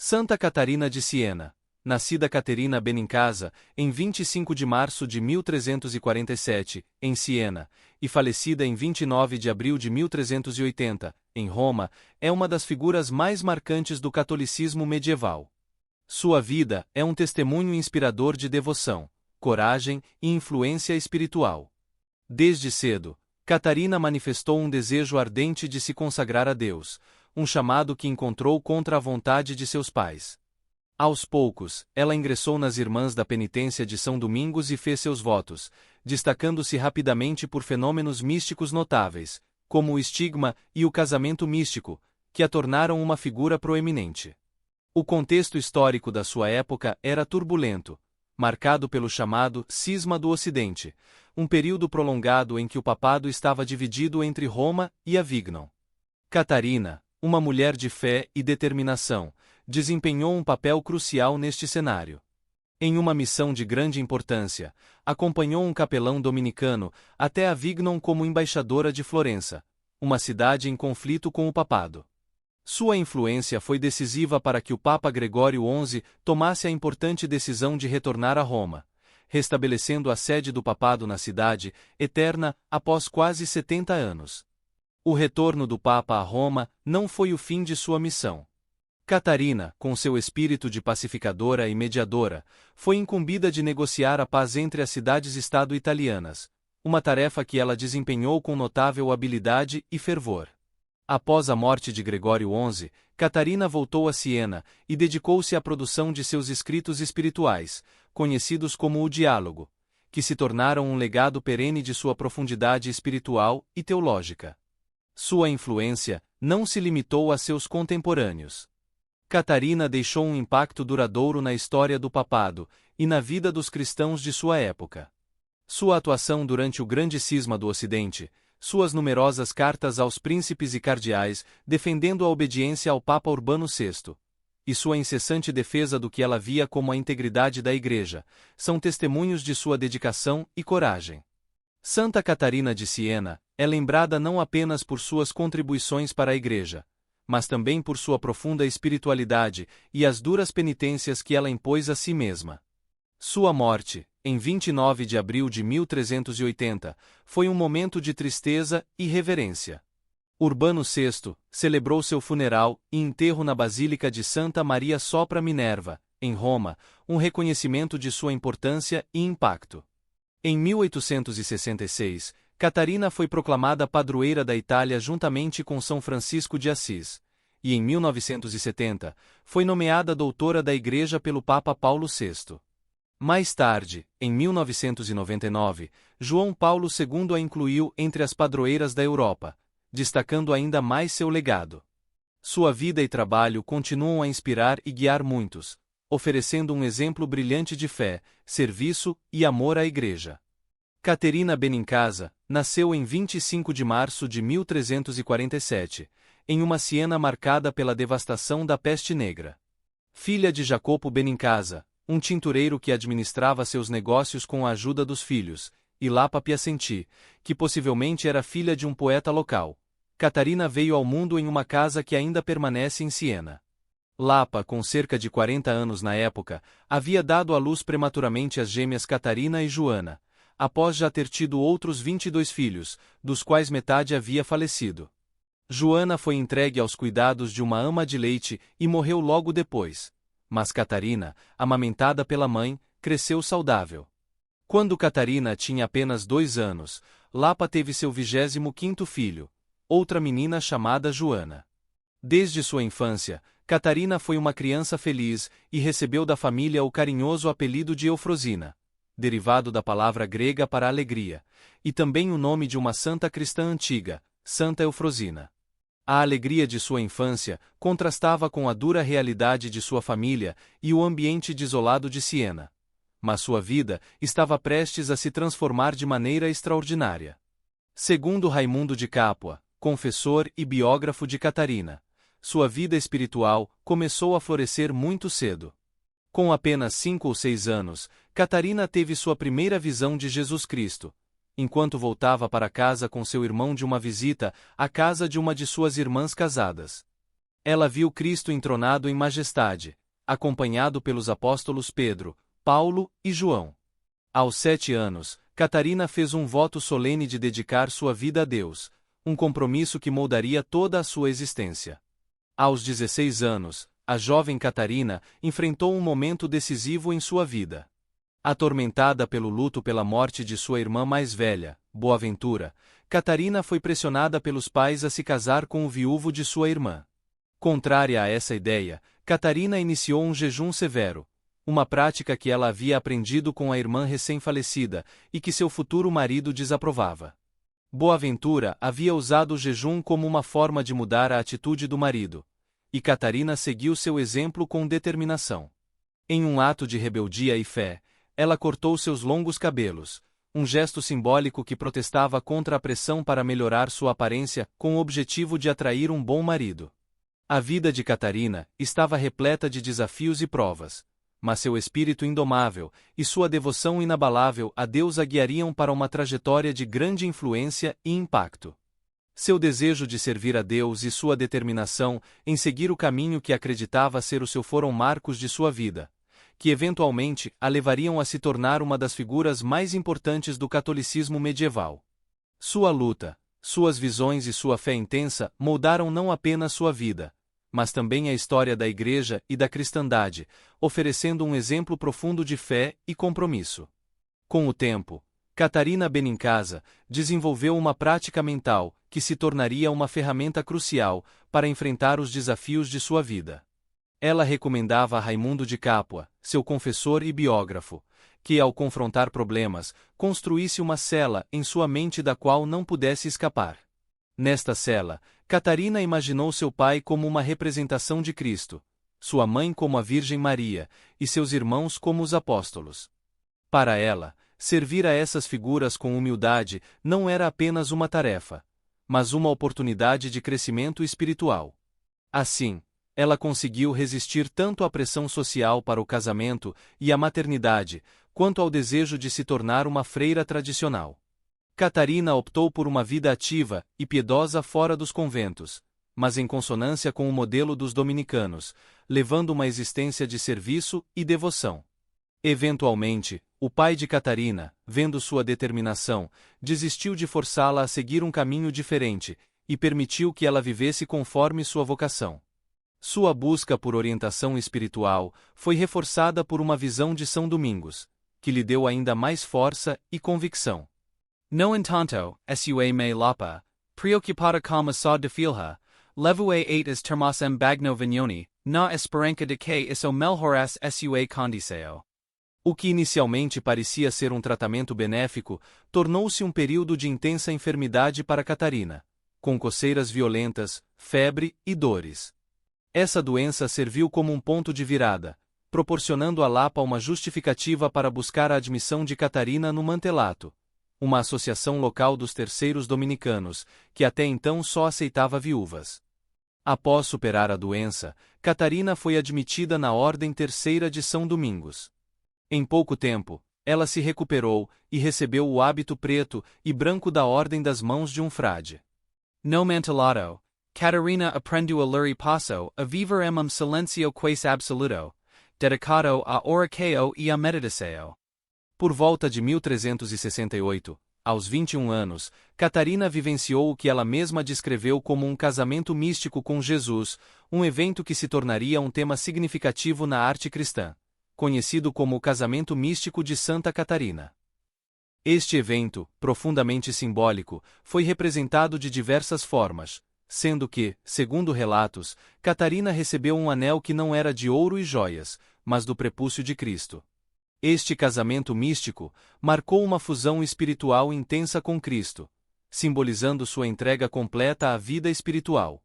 Santa Catarina de Siena, nascida Caterina Benincasa, em 25 de março de 1347, em Siena, e falecida em 29 de abril de 1380, em Roma, é uma das figuras mais marcantes do catolicismo medieval. Sua vida é um testemunho inspirador de devoção, coragem e influência espiritual. Desde cedo, Catarina manifestou um desejo ardente de se consagrar a Deus, um chamado que encontrou contra a vontade de seus pais. Aos poucos, ela ingressou nas Irmãs da Penitência de São Domingos e fez seus votos, destacando-se rapidamente por fenômenos místicos notáveis, como o estigma e o casamento místico, que a tornaram uma figura proeminente. O contexto histórico da sua época era turbulento, marcado pelo chamado Cisma do Ocidente, um período prolongado em que o papado estava dividido entre Roma e Avignon. Catarina, uma mulher de fé e determinação, desempenhou um papel crucial neste cenário. Em uma missão de grande importância, acompanhou um capelão dominicano até Avignon como embaixadora de Florença, uma cidade em conflito com o papado. Sua influência foi decisiva para que o Papa Gregório XI tomasse a importante decisão de retornar a Roma, restabelecendo a sede do papado na cidade eterna após quase 70 anos. O retorno do Papa a Roma não foi o fim de sua missão. Catarina, com seu espírito de pacificadora e mediadora, foi incumbida de negociar a paz entre as cidades-estado italianas, uma tarefa que ela desempenhou com notável habilidade e fervor. Após a morte de Gregório XI, Catarina voltou a Siena e dedicou-se à produção de seus escritos espirituais, conhecidos como o Diálogo, que se tornaram um legado perene de sua profundidade espiritual e teológica. Sua influência não se limitou a seus contemporâneos. Catarina deixou um impacto duradouro na história do papado e na vida dos cristãos de sua época. Sua atuação durante o Grande Cisma do Ocidente, suas numerosas cartas aos príncipes e cardeais defendendo a obediência ao Papa Urbano VI, e sua incessante defesa do que ela via como a integridade da Igreja, são testemunhos de sua dedicação e coragem. Santa Catarina de Siena é lembrada não apenas por suas contribuições para a Igreja, mas também por sua profunda espiritualidade e as duras penitências que ela impôs a si mesma. Sua morte, em 29 de abril de 1380, foi um momento de tristeza e reverência. Urbano VI celebrou seu funeral e enterro na Basílica de Santa Maria sopra Minerva, em Roma, um reconhecimento de sua importância e impacto. Em 1866, Catarina foi proclamada padroeira da Itália juntamente com São Francisco de Assis, e em 1970, foi nomeada doutora da Igreja pelo Papa Paulo VI. Mais tarde, em 1999, João Paulo II a incluiu entre as padroeiras da Europa, destacando ainda mais seu legado. Sua vida e trabalho continuam a inspirar e guiar muitos, oferecendo um exemplo brilhante de fé, serviço e amor à Igreja. Caterina Benincasa nasceu em 25 de março de 1347, em uma Siena marcada pela devastação da peste negra. Filha de Jacopo Benincasa, um tintureiro que administrava seus negócios com a ajuda dos filhos, e Lapa Piacenti, que possivelmente era filha de um poeta local, Catarina veio ao mundo em uma casa que ainda permanece em Siena. Lapa, com cerca de 40 anos na época, havia dado à luz prematuramente as gêmeas Catarina e Joana, após já ter tido outros 22 filhos, dos quais metade havia falecido. Joana foi entregue aos cuidados de uma ama de leite e morreu logo depois, mas Catarina, amamentada pela mãe, cresceu saudável. Quando Catarina tinha apenas 2 anos, Lapa teve seu 25º filho, outra menina chamada Joana. Desde sua infância, Catarina foi uma criança feliz e recebeu da família o carinhoso apelido de Eufrosina, derivado da palavra grega para alegria, e também o nome de uma santa cristã antiga, Santa Eufrosina. A alegria de sua infância contrastava com a dura realidade de sua família e o ambiente desolado de Siena. Mas sua vida estava prestes a se transformar de maneira extraordinária. Segundo Raimundo de Capua, confessor e biógrafo de Catarina, sua vida espiritual começou a florescer muito cedo. Com apenas 5 ou 6 anos, Catarina teve sua primeira visão de Jesus Cristo, enquanto voltava para casa com seu irmão de uma visita à casa de uma de suas irmãs casadas. Ela viu Cristo entronado em majestade, acompanhado pelos apóstolos Pedro, Paulo e João. Aos 7 anos, Catarina fez um voto solene de dedicar sua vida a Deus, um compromisso que moldaria toda a sua existência. Aos 16 anos, a jovem Catarina enfrentou um momento decisivo em sua vida. Atormentada pelo luto pela morte de sua irmã mais velha, Boaventura, Catarina foi pressionada pelos pais a se casar com o viúvo de sua irmã. Contrária a essa ideia, Catarina iniciou um jejum severo, uma prática que ela havia aprendido com a irmã recém-falecida e que seu futuro marido desaprovava. Boaventura havia usado o jejum como uma forma de mudar a atitude do marido, e Catarina seguiu seu exemplo com determinação. Em um ato de rebeldia e fé, ela cortou seus longos cabelos, um gesto simbólico que protestava contra a pressão para melhorar sua aparência com o objetivo de atrair um bom marido. A vida de Catarina estava repleta de desafios e provas, mas seu espírito indomável e sua devoção inabalável a Deus a guiariam para uma trajetória de grande influência e impacto. Seu desejo de servir a Deus e sua determinação em seguir o caminho que acreditava ser o seu foram marcos de sua vida, que eventualmente a levariam a se tornar uma das figuras mais importantes do catolicismo medieval. Sua luta, suas visões e sua fé intensa moldaram não apenas sua vida, mas também a história da Igreja e da cristandade, oferecendo um exemplo profundo de fé e compromisso. Com o tempo, Catarina Benincasa desenvolveu uma prática mental que se tornaria uma ferramenta crucial para enfrentar os desafios de sua vida. Ela recomendava a Raimundo de Capua, seu confessor e biógrafo, que, ao confrontar problemas, construísse uma cela em sua mente da qual não pudesse escapar. Nesta cela, Catarina imaginou seu pai como uma representação de Cristo, sua mãe como a Virgem Maria, e seus irmãos como os apóstolos. Para ela, servir a essas figuras com humildade não era apenas uma tarefa, mas uma oportunidade de crescimento espiritual. Assim, ela conseguiu resistir tanto à pressão social para o casamento e a maternidade, quanto ao desejo de se tornar uma freira tradicional. Catarina optou por uma vida ativa e piedosa fora dos conventos, mas em consonância com o modelo dos dominicanos, levando uma existência de serviço e devoção. Eventualmente, o pai de Catarina, vendo sua determinação, desistiu de forçá-la a seguir um caminho diferente e permitiu que ela vivesse conforme sua vocação. Sua busca por orientação espiritual foi reforçada por uma visão de São Domingos, que lhe deu ainda mais força e convicção. No entanto, sua me lapa, preocupada como só de filha, levou-a as termas bagno vignoni, na esperança de que isso melhorasse sua condição. O que inicialmente parecia ser um tratamento benéfico, tornou-se um período de intensa enfermidade para Catarina, com coceiras violentas, febre e dores. Essa doença serviu como um ponto de virada, proporcionando a Lapa uma justificativa para buscar a admissão de Catarina no Mantelato, uma associação local dos terceiros dominicanos, que até então só aceitava viúvas. Após superar a doença, Catarina foi admitida na Ordem Terceira de São Domingos. Em pouco tempo, ela se recuperou e recebeu o hábito preto e branco da Ordem das mãos de um frade. No Mantelato, Catarina aprendeu a ler e passou a viver em silêncio quase absoluto, dedicado a oração e a meditação. Por volta de 1368, aos 21 anos, Catarina vivenciou o que ela mesma descreveu como um casamento místico com Jesus, um evento que se tornaria um tema significativo na arte cristã, conhecido como o Casamento Místico de Santa Catarina. Este evento, profundamente simbólico, foi representado de diversas formas, sendo que, segundo relatos, Catarina recebeu um anel que não era de ouro e joias, mas do prepúcio de Cristo. Este casamento místico marcou uma fusão espiritual intensa com Cristo, simbolizando sua entrega completa à vida espiritual.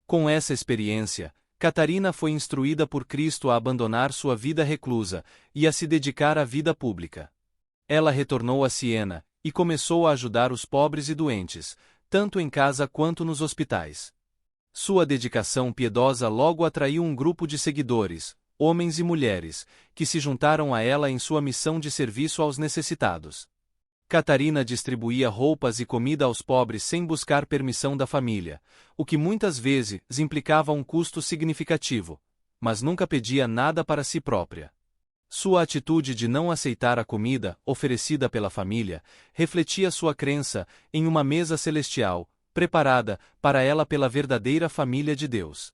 Com essa experiência, Catarina foi instruída por Cristo a abandonar sua vida reclusa e a se dedicar à vida pública. Ela retornou a Siena e começou a ajudar os pobres e doentes, tanto em casa quanto nos hospitais. Sua dedicação piedosa logo atraiu um grupo de seguidores, homens e mulheres, que se juntaram a ela em sua missão de serviço aos necessitados. Catarina distribuía roupas e comida aos pobres sem buscar permissão da família, o que muitas vezes implicava um custo significativo, mas nunca pedia nada para si própria. Sua atitude de não aceitar a comida oferecida pela família refletia sua crença em uma mesa celestial, preparada para ela pela verdadeira família de Deus.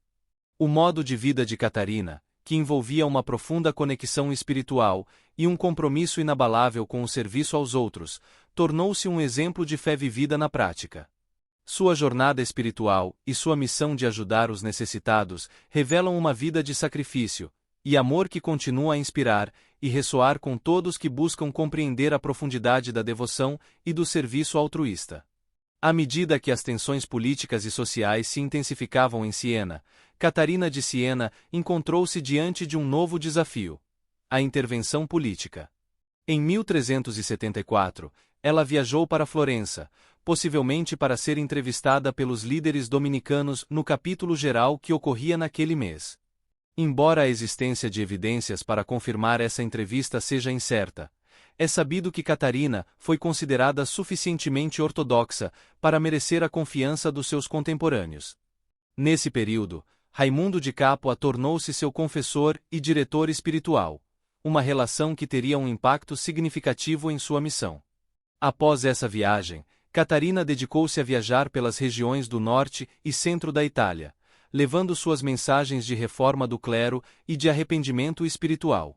O modo de vida de Catarina, que envolvia uma profunda conexão espiritual e um compromisso inabalável com o serviço aos outros, tornou-se um exemplo de fé vivida na prática. Sua jornada espiritual e sua missão de ajudar os necessitados revelam uma vida de sacrifício e amor que continua a inspirar e ressoar com todos que buscam compreender a profundidade da devoção e do serviço altruísta. À medida que as tensões políticas e sociais se intensificavam em Siena, Catarina de Siena encontrou-se diante de um novo desafio: a intervenção política. Em 1374, ela viajou para Florença, possivelmente para ser entrevistada pelos líderes dominicanos no capítulo geral que ocorria naquele mês. Embora a existência de evidências para confirmar essa entrevista seja incerta, é sabido que Catarina foi considerada suficientemente ortodoxa para merecer a confiança dos seus contemporâneos. Nesse período, Raimundo de Capua tornou-se seu confessor e diretor espiritual, uma relação que teria um impacto significativo em sua missão. Após essa viagem, Catarina dedicou-se a viajar pelas regiões do norte e centro da Itália, levando suas mensagens de reforma do clero e de arrependimento espiritual.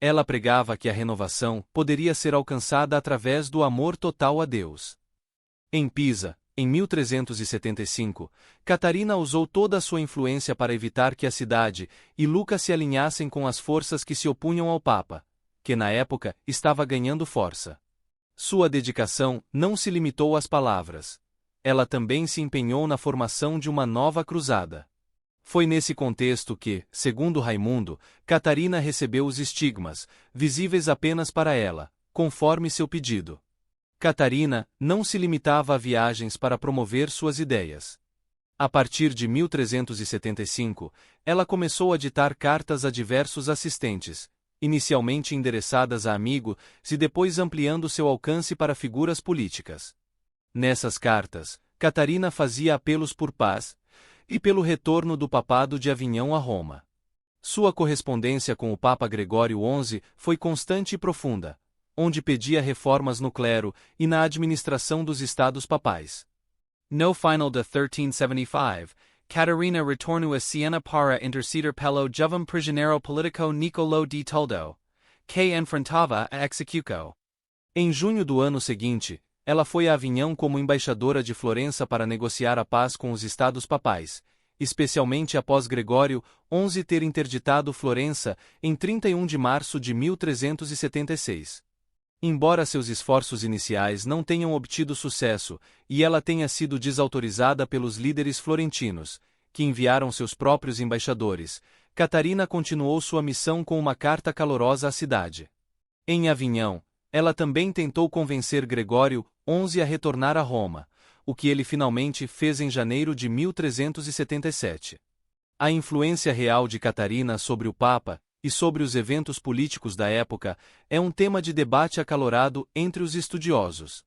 Ela pregava que a renovação poderia ser alcançada através do amor total a Deus. Em Pisa, em 1375, Catarina usou toda a sua influência para evitar que a cidade e Lucca se alinhassem com as forças que se opunham ao Papa, que na época estava ganhando força. Sua dedicação não se limitou às palavras. Ela também se empenhou na formação de uma nova cruzada. Foi nesse contexto que, segundo Raimundo, Catarina recebeu os estigmas, visíveis apenas para ela, conforme seu pedido. Catarina não se limitava a viagens para promover suas ideias. A partir de 1375, ela começou a ditar cartas a diversos assistentes, inicialmente endereçadas a amigos e depois ampliando seu alcance para figuras políticas. Nessas cartas, Catarina fazia apelos por paz e pelo retorno do papado de Avignon a Roma. Sua correspondência com o Papa Gregório XI foi constante e profunda, onde pedia reformas no clero e na administração dos estados papais. No final de 1375, Catarina retornou a Siena para interceder pelo jovem prisioneiro político Niccolò di Toldo, que enfrentava a execução. Em junho do ano seguinte, ela foi a Avignon como embaixadora de Florença para negociar a paz com os estados papais, especialmente após Gregório XI ter interditado Florença em 31 de março de 1376. Embora seus esforços iniciais não tenham obtido sucesso e ela tenha sido desautorizada pelos líderes florentinos, que enviaram seus próprios embaixadores, Catarina continuou sua missão com uma carta calorosa à cidade. Em Avignon, ela também tentou convencer Gregório XI a retornar a Roma, o que ele finalmente fez em janeiro de 1377. A influência real de Catarina sobre o Papa e sobre os eventos políticos da época é um tema de debate acalorado entre os estudiosos.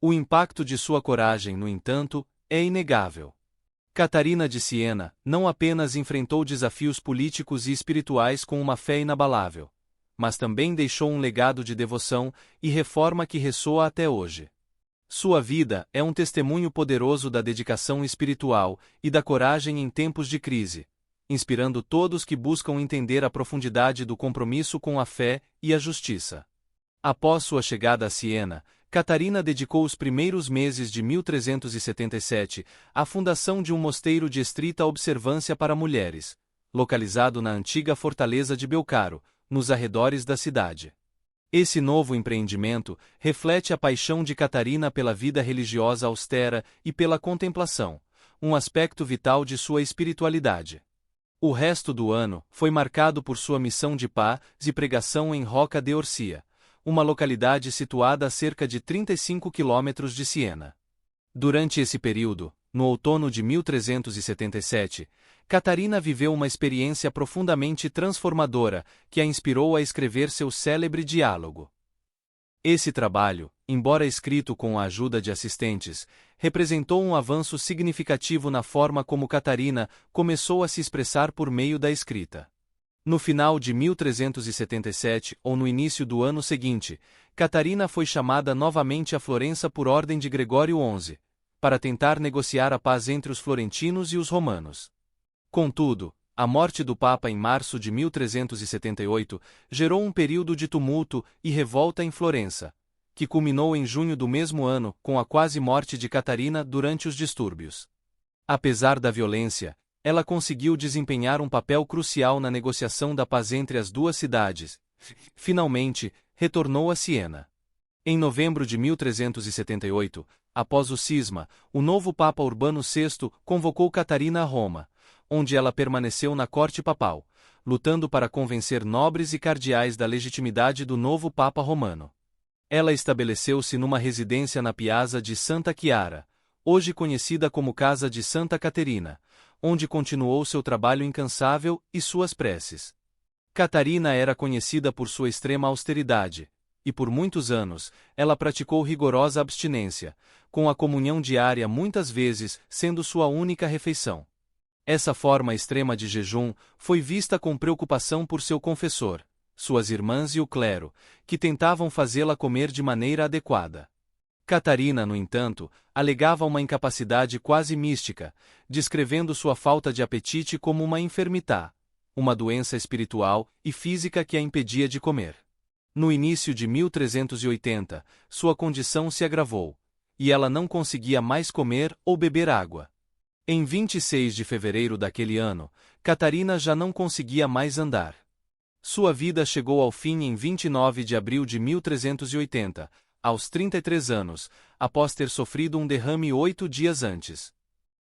O impacto de sua coragem, no entanto, é inegável. Catarina de Siena não apenas enfrentou desafios políticos e espirituais com uma fé inabalável, mas também deixou um legado de devoção e reforma que ressoa até hoje. Sua vida é um testemunho poderoso da dedicação espiritual e da coragem em tempos de crise, inspirando todos que buscam entender a profundidade do compromisso com a fé e a justiça. Após sua chegada a Siena, Catarina dedicou os primeiros meses de 1377 à fundação de um mosteiro de estrita observância para mulheres, localizado na antiga fortaleza de Belcaro, nos arredores da cidade. Esse novo empreendimento reflete a paixão de Catarina pela vida religiosa austera e pela contemplação, um aspecto vital de sua espiritualidade. O resto do ano foi marcado por sua missão de paz e pregação em Rocca de Orsia, uma localidade situada a cerca de 35 quilômetros de Siena. Durante esse período, no outono de 1377, Catarina viveu uma experiência profundamente transformadora que a inspirou a escrever seu célebre diálogo. Esse trabalho, embora escrito com a ajuda de assistentes, representou um avanço significativo na forma como Catarina começou a se expressar por meio da escrita. No final de 1377 ou no início do ano seguinte, Catarina foi chamada novamente a Florença por ordem de Gregório XI, para tentar negociar a paz entre os florentinos e os romanos. Contudo, a morte do Papa em março de 1378 gerou um período de tumulto e revolta em Florença, que culminou em junho do mesmo ano com a quase morte de Catarina durante os distúrbios. Apesar da violência, ela conseguiu desempenhar um papel crucial na negociação da paz entre as duas cidades. Finalmente, retornou a Siena. Em novembro de 1378, após o cisma, o novo Papa Urbano VI convocou Catarina a Roma, onde ela permaneceu na corte papal, lutando para convencer nobres e cardeais da legitimidade do novo Papa romano. Ela estabeleceu-se numa residência na Piazza de Santa Chiara, hoje conhecida como Casa de Santa Caterina, onde continuou seu trabalho incansável e suas preces. Catarina era conhecida por sua extrema austeridade, e por muitos anos, ela praticou rigorosa abstinência, com a comunhão diária muitas vezes sendo sua única refeição. Essa forma extrema de jejum foi vista com preocupação por seu confessor, suas irmãs e o clero, que tentavam fazê-la comer de maneira adequada. Catarina, no entanto, alegava uma incapacidade quase mística, descrevendo sua falta de apetite como uma enfermidade, uma doença espiritual e física que a impedia de comer. No início de 1380, sua condição se agravou, e ela não conseguia mais comer ou beber água. Em 26 de fevereiro daquele ano, Catarina já não conseguia mais andar. Sua vida chegou ao fim em 29 de abril de 1380, aos 33 anos, após ter sofrido um derrame 8 dias antes.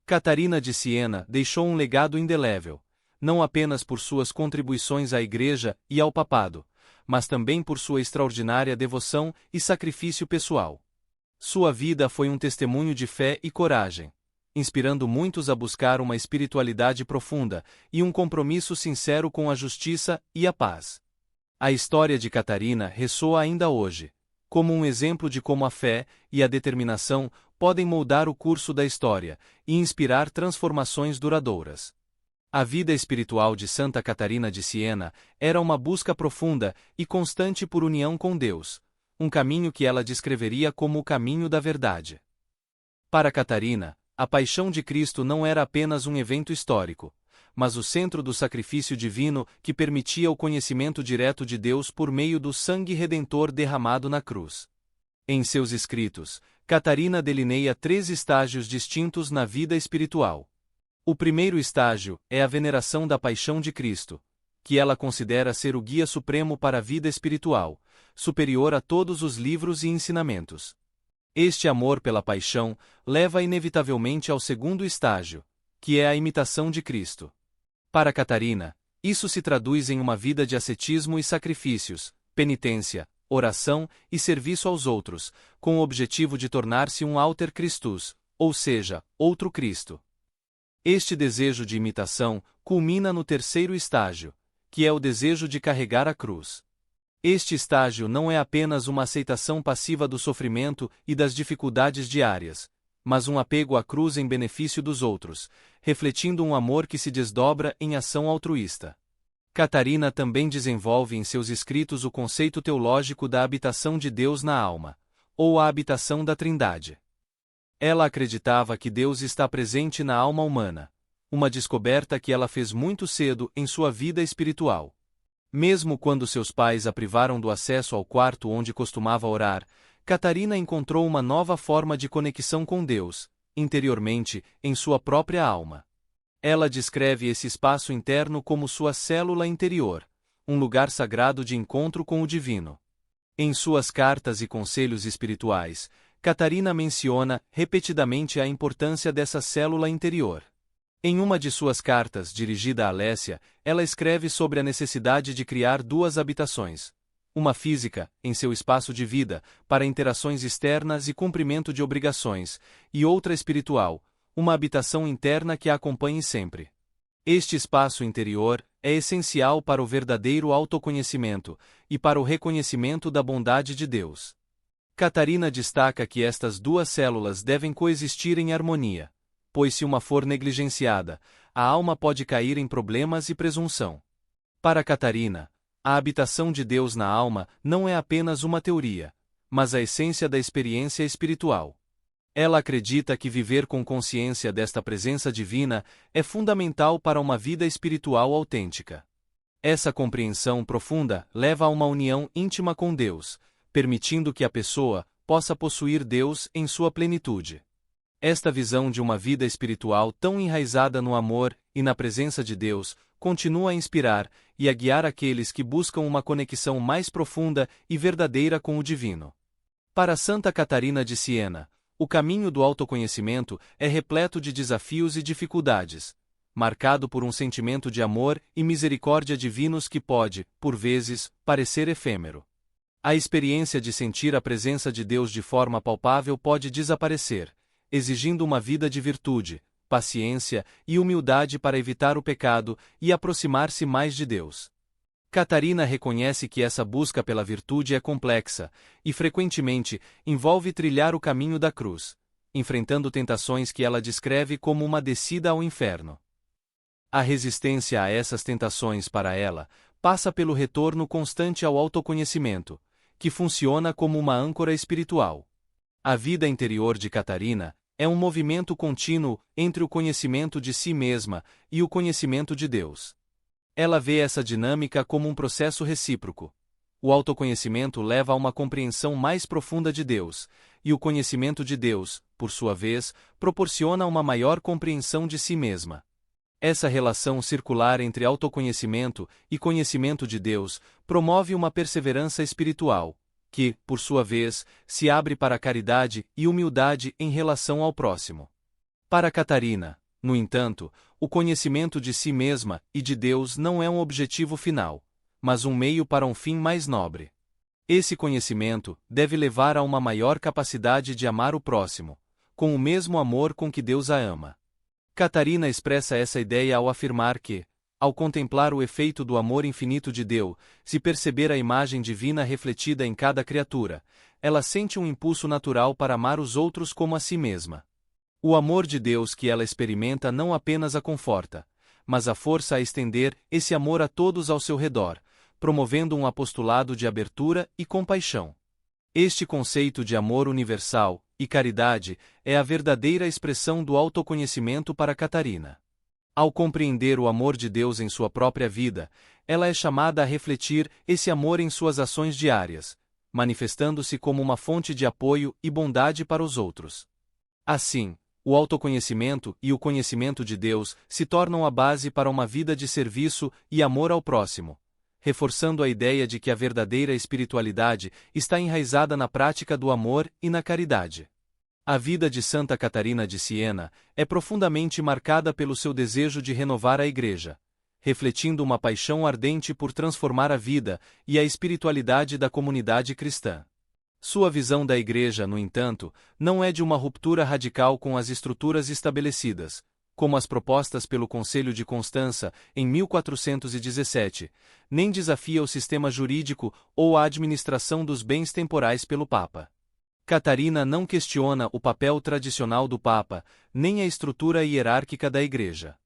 Catarina de Siena deixou um legado indelével, não apenas por suas contribuições à Igreja e ao Papado, mas também por sua extraordinária devoção e sacrifício pessoal. Sua vida foi um testemunho de fé e coragem, inspirando muitos a buscar uma espiritualidade profunda e um compromisso sincero com a justiça e a paz. A história de Catarina ressoa ainda hoje, como um exemplo de como a fé e a determinação podem moldar o curso da história e inspirar transformações duradouras. A vida espiritual de Santa Catarina de Siena era uma busca profunda e constante por união com Deus, um caminho que ela descreveria como o caminho da verdade. Para Catarina, a paixão de Cristo não era apenas um evento histórico, mas o centro do sacrifício divino que permitia o conhecimento direto de Deus por meio do sangue redentor derramado na cruz. Em seus escritos, Catarina delineia 3 estágios distintos na vida espiritual. O primeiro estágio é a veneração da paixão de Cristo, que ela considera ser o guia supremo para a vida espiritual, superior a todos os livros e ensinamentos. Este amor pela paixão leva inevitavelmente ao segundo estágio, que é a imitação de Cristo. Para Catarina, isso se traduz em uma vida de ascetismo e sacrifícios, penitência, oração e serviço aos outros, com o objetivo de tornar-se um alter Christus, ou seja, outro Cristo. Este desejo de imitação culmina no terceiro estágio, que é o desejo de carregar a cruz. Este estágio não é apenas uma aceitação passiva do sofrimento e das dificuldades diárias, mas um apego à cruz em benefício dos outros, refletindo um amor que se desdobra em ação altruísta. Catarina também desenvolve em seus escritos o conceito teológico da habitação de Deus na alma, ou a habitação da Trindade. Ela acreditava que Deus está presente na alma humana, uma descoberta que ela fez muito cedo em sua vida espiritual. Mesmo quando seus pais a privaram do acesso ao quarto onde costumava orar, Catarina encontrou uma nova forma de conexão com Deus, interiormente, em sua própria alma. Ela descreve esse espaço interno como sua célula interior, um lugar sagrado de encontro com o divino. Em suas cartas e conselhos espirituais, Catarina menciona repetidamente a importância dessa célula interior. Em uma de suas cartas, dirigida a Lécia, ela escreve sobre a necessidade de criar 2 habitações. Uma física, em seu espaço de vida, para interações externas e cumprimento de obrigações, e outra espiritual, uma habitação interna que a acompanhe sempre. Este espaço interior é essencial para o verdadeiro autoconhecimento e para o reconhecimento da bondade de Deus. Catarina destaca que estas duas células devem coexistir em harmonia, pois se uma for negligenciada, a alma pode cair em problemas e presunção. Para Catarina, a habitação de Deus na alma não é apenas uma teoria, mas a essência da experiência espiritual. Ela acredita que viver com consciência desta presença divina é fundamental para uma vida espiritual autêntica. Essa compreensão profunda leva a uma união íntima com Deus, permitindo que a pessoa possa possuir Deus em sua plenitude. Esta visão de uma vida espiritual tão enraizada no amor e na presença de Deus continua a inspirar e a guiar aqueles que buscam uma conexão mais profunda e verdadeira com o divino. Para Santa Catarina de Siena, o caminho do autoconhecimento é repleto de desafios e dificuldades, marcado por um sentimento de amor e misericórdia divinos que pode, por vezes, parecer efêmero. A experiência de sentir a presença de Deus de forma palpável pode desaparecer, exigindo uma vida de virtude, paciência e humildade para evitar o pecado e aproximar-se mais de Deus. Catarina reconhece que essa busca pela virtude é complexa e, frequentemente, envolve trilhar o caminho da cruz, enfrentando tentações que ela descreve como uma descida ao inferno. A resistência a essas tentações para ela passa pelo retorno constante ao autoconhecimento, que funciona como uma âncora espiritual. A vida interior de Catarina é um movimento contínuo entre o conhecimento de si mesma e o conhecimento de Deus. Ela vê essa dinâmica como um processo recíproco. O autoconhecimento leva a uma compreensão mais profunda de Deus, e o conhecimento de Deus, por sua vez, proporciona uma maior compreensão de si mesma. Essa relação circular entre autoconhecimento e conhecimento de Deus promove uma perseverança espiritual, que, por sua vez, se abre para a caridade e humildade em relação ao próximo. Para Catarina, no entanto, o conhecimento de si mesma e de Deus não é um objetivo final, mas um meio para um fim mais nobre. Esse conhecimento deve levar a uma maior capacidade de amar o próximo, com o mesmo amor com que Deus a ama. Catarina expressa essa ideia ao afirmar que, ao contemplar o efeito do amor infinito de Deus, se perceber a imagem divina refletida em cada criatura, ela sente um impulso natural para amar os outros como a si mesma. O amor de Deus que ela experimenta não apenas a conforta, mas a força a estender esse amor a todos ao seu redor, promovendo um apostolado de abertura e compaixão. Este conceito de amor universal e caridade é a verdadeira expressão do autoconhecimento para Catarina. Ao compreender o amor de Deus em sua própria vida, ela é chamada a refletir esse amor em suas ações diárias, manifestando-se como uma fonte de apoio e bondade para os outros. Assim, o autoconhecimento e o conhecimento de Deus se tornam a base para uma vida de serviço e amor ao próximo, reforçando a ideia de que a verdadeira espiritualidade está enraizada na prática do amor e na caridade. A vida de Santa Catarina de Siena é profundamente marcada pelo seu desejo de renovar a Igreja, refletindo uma paixão ardente por transformar a vida e a espiritualidade da comunidade cristã. Sua visão da Igreja, no entanto, não é de uma ruptura radical com as estruturas estabelecidas, como as propostas pelo Conselho de Constança em 1417, nem desafia o sistema jurídico ou a administração dos bens temporais pelo Papa. Catarina não questiona o papel tradicional do Papa, nem a estrutura hierárquica da Igreja.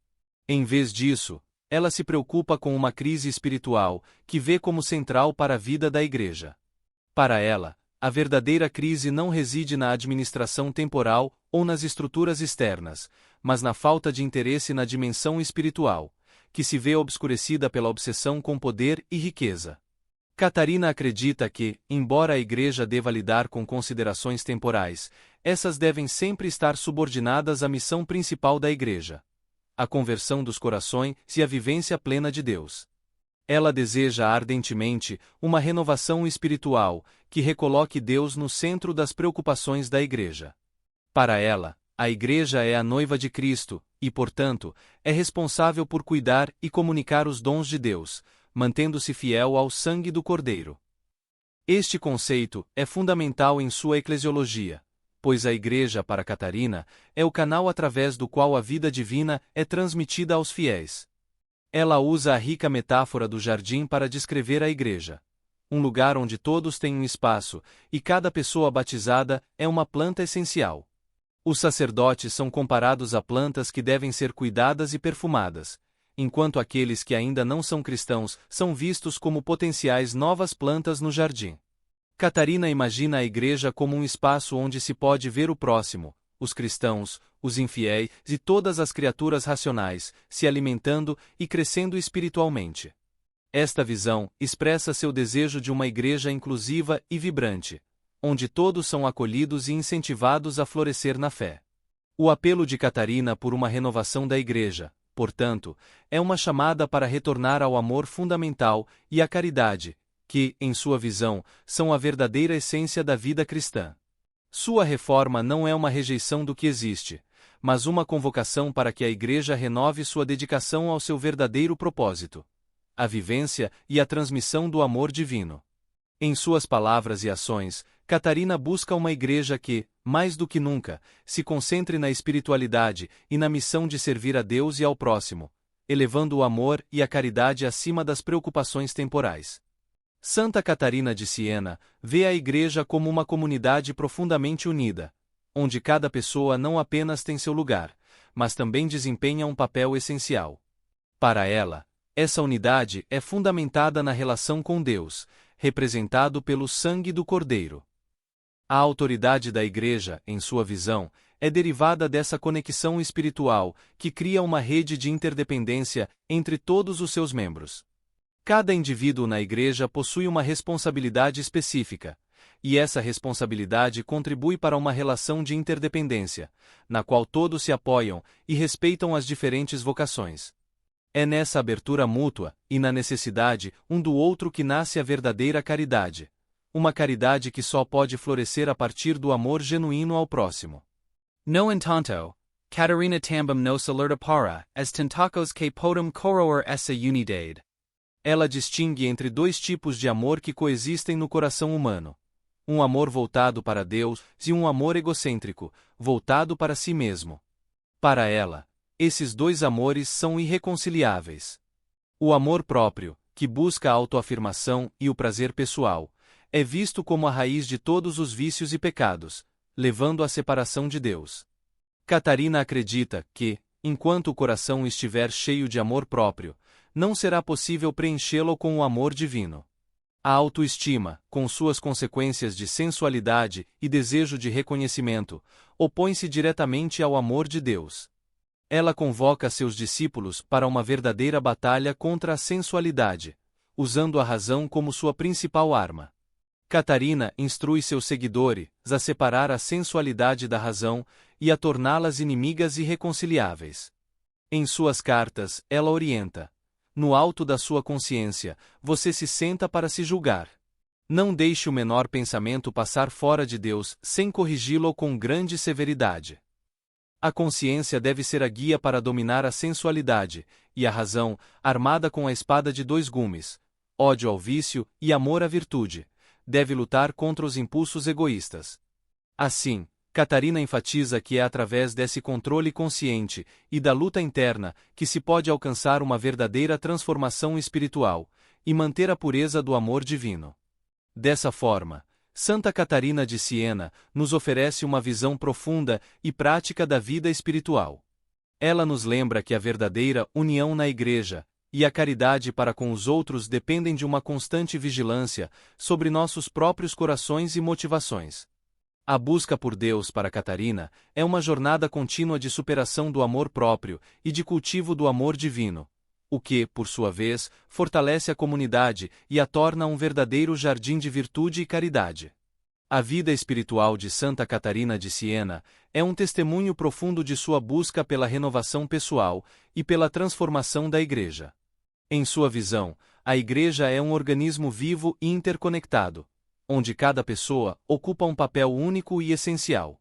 Em vez disso, ela se preocupa com uma crise espiritual, que vê como central para a vida da Igreja. Para ela, a verdadeira crise não reside na administração temporal ou nas estruturas externas, mas na falta de interesse na dimensão espiritual, que se vê obscurecida pela obsessão com poder e riqueza. Catarina acredita que, embora a Igreja deva lidar com considerações temporais, essas devem sempre estar subordinadas à missão principal da Igreja: a conversão dos corações e a vivência plena de Deus. Ela deseja ardentemente uma renovação espiritual, que recoloque Deus no centro das preocupações da Igreja. Para ela, a Igreja é a noiva de Cristo, e, portanto, é responsável por cuidar e comunicar os dons de Deus, mantendo-se fiel ao sangue do Cordeiro. Este conceito é fundamental em sua eclesiologia, pois a Igreja, para Catarina, é o canal através do qual a vida divina é transmitida aos fiéis. Ela usa a rica metáfora do jardim para descrever a Igreja. um lugar onde todos têm um espaço, e cada pessoa batizada é uma planta essencial. Os sacerdotes são comparados a plantas que devem ser cuidadas e perfumadas, enquanto aqueles que ainda não são cristãos são vistos como potenciais novas plantas no jardim. Catarina imagina a igreja como um espaço onde se pode ver o próximo, os cristãos, os infiéis e todas as criaturas racionais, se alimentando e crescendo espiritualmente. Esta visão expressa seu desejo de uma igreja inclusiva e vibrante, onde todos são acolhidos e incentivados a florescer na fé. O apelo de Catarina por uma renovação da igreja, portanto, é uma chamada para retornar ao amor fundamental e à caridade, que, em sua visão, são a verdadeira essência da vida cristã. Sua reforma não é uma rejeição do que existe, mas uma convocação para que a igreja renove sua dedicação ao seu verdadeiro propósito: a vivência e a transmissão do amor divino. Em suas palavras e ações, Catarina busca uma igreja que, mais do que nunca, se concentre na espiritualidade e na missão de servir a Deus e ao próximo, elevando o amor e a caridade acima das preocupações temporais. Santa Catarina de Siena vê a igreja como uma comunidade profundamente unida, onde cada pessoa não apenas tem seu lugar, mas também desempenha um papel essencial. Para ela, essa unidade é fundamentada na relação com Deus, representado pelo sangue do Cordeiro. A autoridade da Igreja, em sua visão, é derivada dessa conexão espiritual que cria uma rede de interdependência entre todos os seus membros. Cada indivíduo na Igreja possui uma responsabilidade específica, e essa responsabilidade contribui para uma relação de interdependência, na qual todos se apoiam e respeitam as diferentes vocações. É nessa abertura mútua, e na necessidade um do outro que nasce a verdadeira caridade. Uma caridade que só pode florescer a partir do amor genuíno ao próximo. No entanto, Catarina também nos alerta para as tentacos que podem coroar essa unidade. Ela distingue entre dois tipos de amor que coexistem no coração humano: um amor voltado para Deus e um amor egocêntrico, voltado para si mesmo. Para ela, esses dois amores são irreconciliáveis. O amor próprio, que busca a autoafirmação e o prazer pessoal, é visto como a raiz de todos os vícios e pecados, levando à separação de Deus. Catarina acredita que, enquanto o coração estiver cheio de amor próprio, não será possível preenchê-lo com o amor divino. A autoestima, com suas consequências de sensualidade e desejo de reconhecimento, opõe-se diretamente ao amor de Deus. Ela convoca seus discípulos para uma verdadeira batalha contra a sensualidade, usando a razão como sua principal arma. Catarina instrui seus seguidores a separar a sensualidade da razão e a torná-las inimigas irreconciliáveis. Em suas cartas, ela orienta: no alto da sua consciência, você se senta para se julgar. Não deixe o menor pensamento passar fora de Deus sem corrigi-lo com grande severidade. A consciência deve ser a guia para dominar a sensualidade, e a razão, armada com a espada de dois gumes, ódio ao vício e amor à virtude, deve lutar contra os impulsos egoístas. Assim, Catarina enfatiza que é através desse controle consciente e da luta interna que se pode alcançar uma verdadeira transformação espiritual e manter a pureza do amor divino. Dessa forma, Santa Catarina de Siena nos oferece uma visão profunda e prática da vida espiritual. Ela nos lembra que a verdadeira união na Igreja e a caridade para com os outros dependem de uma constante vigilância sobre nossos próprios corações e motivações. A busca por Deus para Catarina é uma jornada contínua de superação do amor próprio e de cultivo do amor divino, o que, por sua vez, fortalece a comunidade e a torna um verdadeiro jardim de virtude e caridade. A vida espiritual de Santa Catarina de Siena é um testemunho profundo de sua busca pela renovação pessoal e pela transformação da Igreja. Em sua visão, a Igreja é um organismo vivo e interconectado, onde cada pessoa ocupa um papel único e essencial.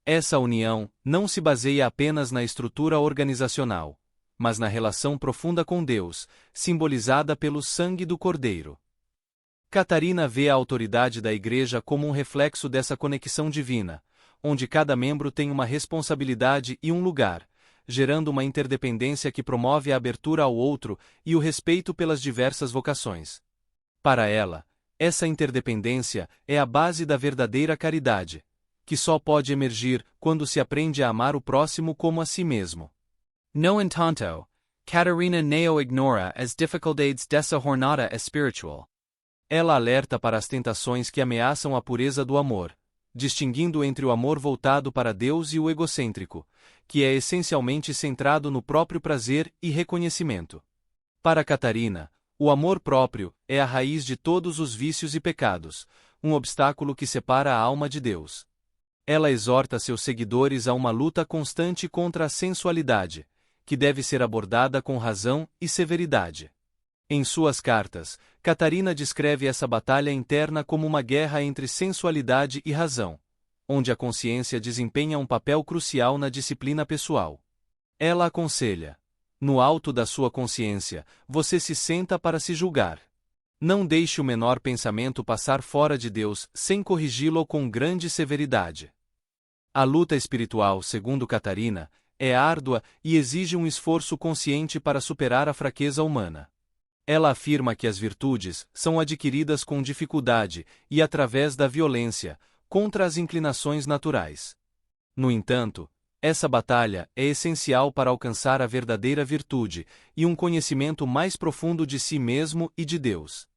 Essa união não se baseia apenas na estrutura organizacional, mas na relação profunda com Deus, simbolizada pelo sangue do Cordeiro. Catarina vê a autoridade da Igreja como um reflexo dessa conexão divina, onde cada membro tem uma responsabilidade e um lugar, gerando uma interdependência que promove a abertura ao outro e o respeito pelas diversas vocações. Para ela, Essa interdependência é a base da verdadeira caridade, que só pode emergir quando se aprende a amar o próximo como a si mesmo. No entanto, Catarina não ignora as dificuldades dessa jornada espiritual. Ela alerta para as tentações que ameaçam a pureza do amor, distinguindo entre o amor voltado para Deus e o egocêntrico, que é essencialmente centrado no próprio prazer e reconhecimento. Para Catarina, o amor próprio é a raiz de todos os vícios e pecados, um obstáculo que separa a alma de Deus. Ela exorta seus seguidores a uma luta constante contra a sensualidade, que deve ser abordada com razão e severidade. Em suas cartas, Catarina descreve essa batalha interna como uma guerra entre sensualidade e razão, onde a consciência desempenha um papel crucial na disciplina pessoal. Ela aconselha: no alto da sua consciência, você se senta para se julgar. Não deixe o menor pensamento passar fora de Deus sem corrigi-lo com grande severidade. A luta espiritual, segundo Catarina, é árdua e exige um esforço consciente para superar a fraqueza humana. Ela afirma que as virtudes são adquiridas com dificuldade e através da violência, contra as inclinações naturais. No entanto, essa batalha é essencial para alcançar a verdadeira virtude e um conhecimento mais profundo de si mesmo e de Deus.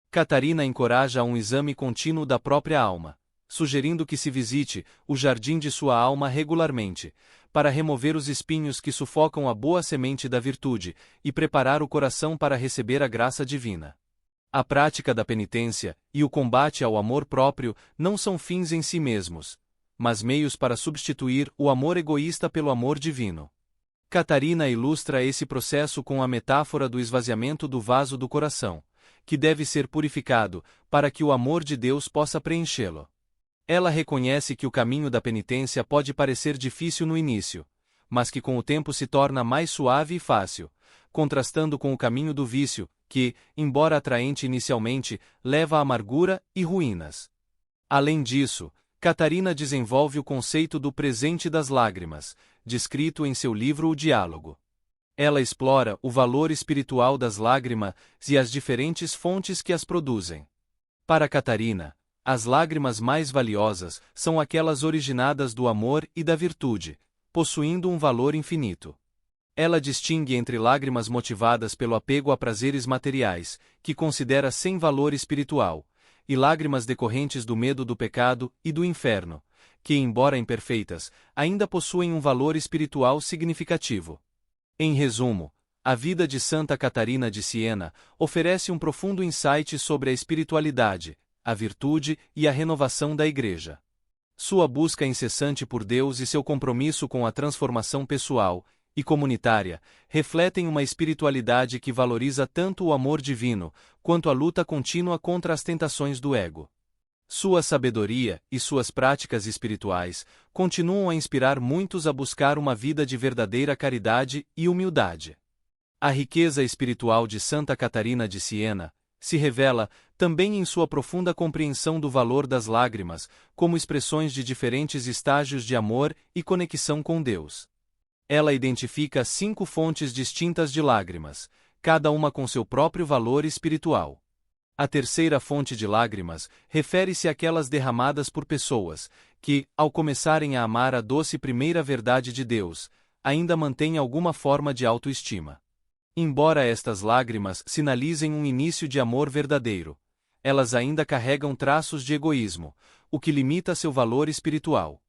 Catarina encoraja um exame contínuo da própria alma, sugerindo que se visite o jardim de sua alma regularmente, para remover os espinhos que sufocam a boa semente da virtude e preparar o coração para receber a graça divina. A prática da penitência e o combate ao amor próprio não são fins em si mesmos, mas meios para substituir o amor egoísta pelo amor divino. Catarina ilustra esse processo com a metáfora do esvaziamento do vaso do coração, que deve ser purificado para que o amor de Deus possa preenchê-lo. Ela reconhece que o caminho da penitência pode parecer difícil no início, mas que com o tempo se torna mais suave e fácil, contrastando com o caminho do vício, que, embora atraente inicialmente, leva a amargura e ruínas. Além disso, Catarina desenvolve o conceito do presente das lágrimas, descrito em seu livro O Diálogo. Ela explora o valor espiritual das lágrimas e as diferentes fontes que as produzem. Para Catarina, as lágrimas mais valiosas são aquelas originadas do amor e da virtude, possuindo um valor infinito. Ela distingue entre lágrimas motivadas pelo apego a prazeres materiais, que considera sem valor espiritual, e lágrimas decorrentes do medo do pecado e do inferno, que, embora imperfeitas, ainda possuem um valor espiritual significativo. Em resumo, a vida de Santa Catarina de Siena oferece um profundo insight sobre a espiritualidade, a virtude e a renovação da Igreja. Sua busca incessante por Deus e seu compromisso com a transformação pessoal e comunitária refletem uma espiritualidade que valoriza tanto o amor divino quanto a luta contínua contra as tentações do ego. Sua sabedoria e suas práticas espirituais continuam a inspirar muitos a buscar uma vida de verdadeira caridade e humildade. A riqueza espiritual de Santa Catarina de Siena se revela também em sua profunda compreensão do valor das lágrimas, como expressões de diferentes estágios de amor e conexão com Deus. Ela identifica 5 fontes distintas de lágrimas, cada uma com seu próprio valor espiritual. A terceira fonte de lágrimas refere-se àquelas derramadas por pessoas que, ao começarem a amar a doce primeira verdade de Deus, ainda mantêm alguma forma de autoestima. Embora estas lágrimas sinalizem um início de amor verdadeiro, elas ainda carregam traços de egoísmo, o que limita seu valor espiritual.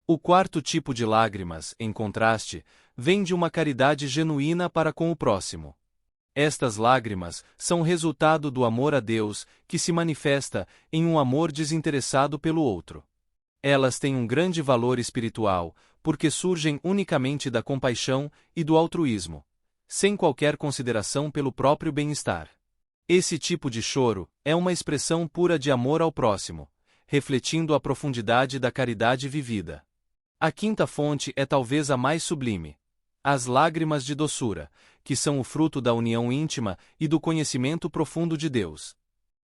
O quarto tipo de lágrimas, em contraste, vem de uma caridade genuína para com o próximo. Estas lágrimas são resultado do amor a Deus, que se manifesta em um amor desinteressado pelo outro. Elas têm um grande valor espiritual, porque surgem unicamente da compaixão e do altruísmo, sem qualquer consideração pelo próprio bem-estar. Esse tipo de choro é uma expressão pura de amor ao próximo, refletindo a profundidade da caridade vivida. A quinta fonte é talvez a mais sublime: as lágrimas de doçura, que são o fruto da união íntima e do conhecimento profundo de Deus.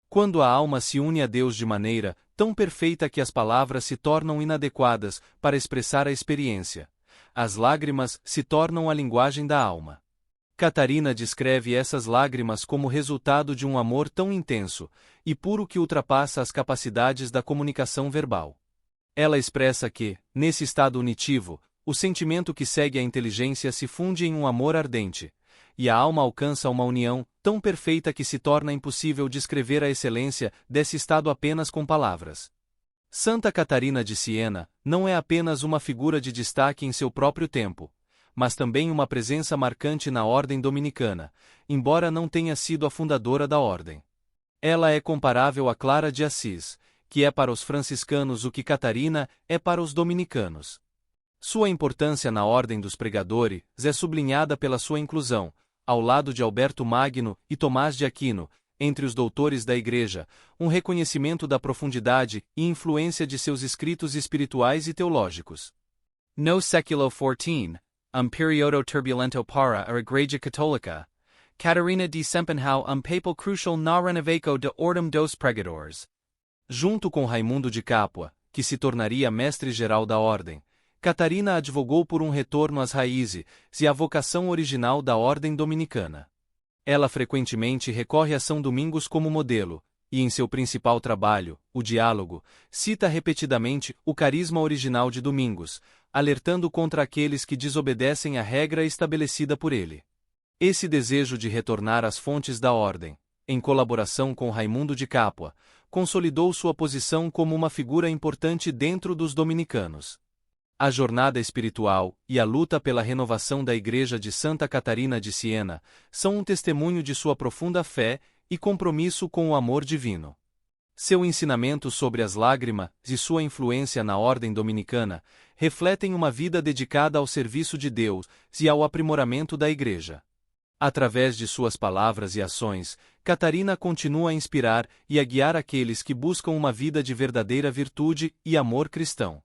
Quando a alma se une a Deus de maneira tão perfeita que as palavras se tornam inadequadas para expressar a experiência, as lágrimas se tornam a linguagem da alma. Catarina descreve essas lágrimas como resultado de um amor tão intenso e puro que ultrapassa as capacidades da comunicação verbal. Ela expressa que, nesse estado unitivo, o sentimento que segue a inteligência se funde em um amor ardente, e a alma alcança uma união tão perfeita que se torna impossível descrever a excelência desse estado apenas com palavras. Santa Catarina de Siena não é apenas uma figura de destaque em seu próprio tempo, mas também uma presença marcante na ordem dominicana, embora não tenha sido a fundadora da ordem. Ela é comparável a Clara de Assis, que é para os franciscanos o que Catarina é para os dominicanos. Sua importância na ordem dos pregadores é sublinhada pela sua inclusão, ao lado de Alberto Magno e Tomás de Aquino, entre os doutores da Igreja, um reconhecimento da profundidade e influência de seus escritos espirituais e teológicos. No século XIV, periodo turbulento para a Igreja Católica, Catarina de desempenhou papel crucial na renovação da ordem dos pregadores. Junto com Raimundo de Capua, que se tornaria mestre-geral da ordem, Catarina advogou por um retorno às raízes e à vocação original da ordem dominicana. Ela frequentemente recorre a São Domingos como modelo, e em seu principal trabalho, o Diálogo, cita repetidamente o carisma original de Domingos, alertando contra aqueles que desobedecem à regra estabelecida por ele. Esse desejo de retornar às fontes da ordem, em colaboração com Raimundo de Capua, consolidou sua posição como uma figura importante dentro dos dominicanos. A jornada espiritual e a luta pela renovação da Igreja de Santa Catarina de Siena são um testemunho de sua profunda fé e compromisso com o amor divino. Seu ensinamento sobre as lágrimas e sua influência na ordem dominicana refletem uma vida dedicada ao serviço de Deus e ao aprimoramento da Igreja. Através de suas palavras e ações, Catarina continua a inspirar e a guiar aqueles que buscam uma vida de verdadeira virtude e amor cristão.